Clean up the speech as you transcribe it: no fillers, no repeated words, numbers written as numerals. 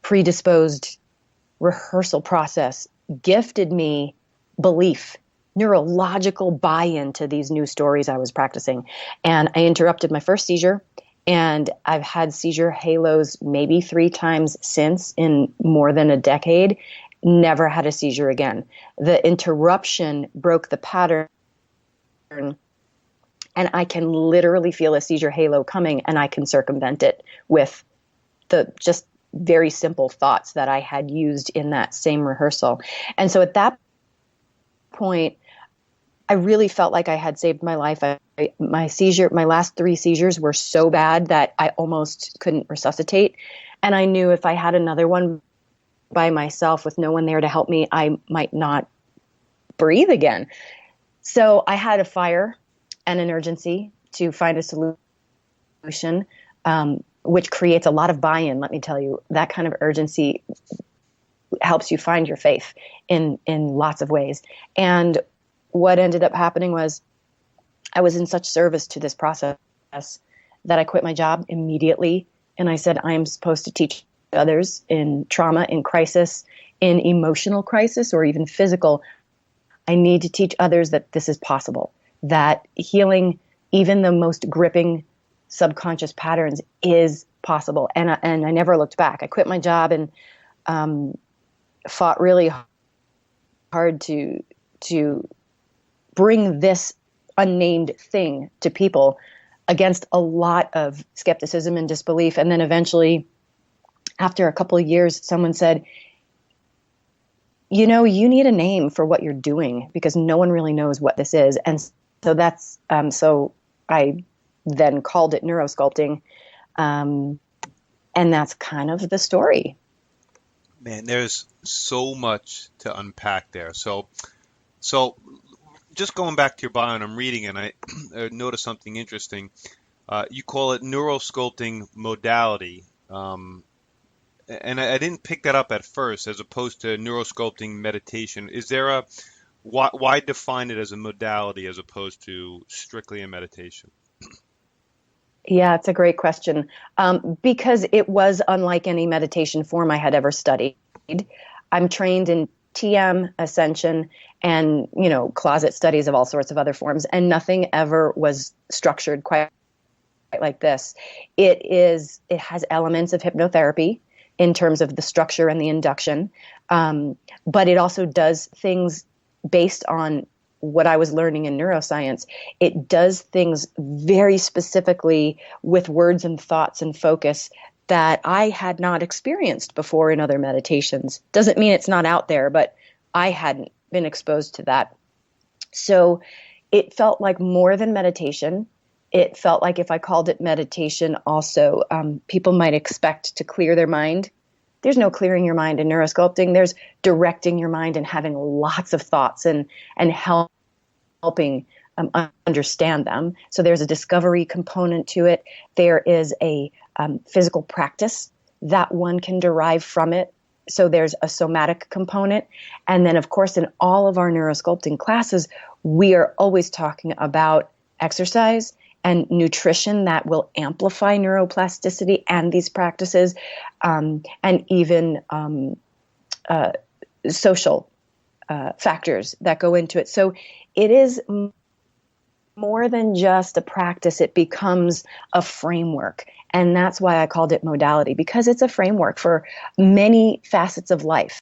predisposed rehearsal process gifted me belief, neurological buy-in to these new stories I was practicing. And I interrupted my first seizure, and I've had seizure halos maybe 3 times since in more than a decade. Never had a seizure again. The interruption broke the pattern, and I can literally feel a seizure halo coming, and I can circumvent it with the just very simple thoughts that I had used in that same rehearsal. And so at that point, I really felt like I had saved my life. My last 3 seizures were so bad that I almost couldn't resuscitate. And I knew if I had another one by myself with no one there to help me, I might not breathe again. So I had a fire and an urgency to find a solution, which creates a lot of buy-in. Let me tell you, that kind of urgency helps you find your faith in lots of ways. And what ended up happening was I was in such service to this process that I quit my job immediately. And I said, I am supposed to teach others in trauma, in crisis, in emotional crisis, or even physical. I need to teach others that this is possible, that healing even the most gripping subconscious patterns is possible. And I never looked back. I quit my job and fought really hard to bring this unnamed thing to people against a lot of skepticism and disbelief. And then eventually, after a couple of years, someone said, you need a name for what you're doing because no one really knows what this is. And so so I then called it neurosculpting. And that's kind of the story. Man, there's so much to unpack there. So just going back to your bio, and I'm reading, and I noticed something interesting. You call it neurosculpting modality. And I didn't pick that up at first, as opposed to neurosculpting meditation. Is there why define it as a modality as opposed to strictly a meditation? Yeah, it's a great question. Because it was unlike any meditation form I had ever studied. I'm trained in TM, Ascension, and, closet studies of all sorts of other forms, and nothing ever was structured quite like this. It has elements of hypnotherapy in terms of the structure and the induction, but it also does things based on what I was learning in neuroscience. It does things very specifically with words and thoughts and focus that I had not experienced before in other meditations. Doesn't mean it's not out there, but I hadn't been exposed to that. So it felt like more than meditation. It felt like if I called it meditation also, people might expect to clear their mind. There's no clearing your mind in neurosculpting. There's directing your mind and having lots of thoughts and helping understand them. So there's a discovery component to it. There is a physical practice that one can derive from it. So there's a somatic component. And then, of course, in all of our neurosculpting classes, we are always talking about exercise and nutrition that will amplify neuroplasticity and these practices, and even social factors that go into it. So it is more than just a practice. It becomes a framework. And that's why I called it modality, because it's a framework for many facets of life.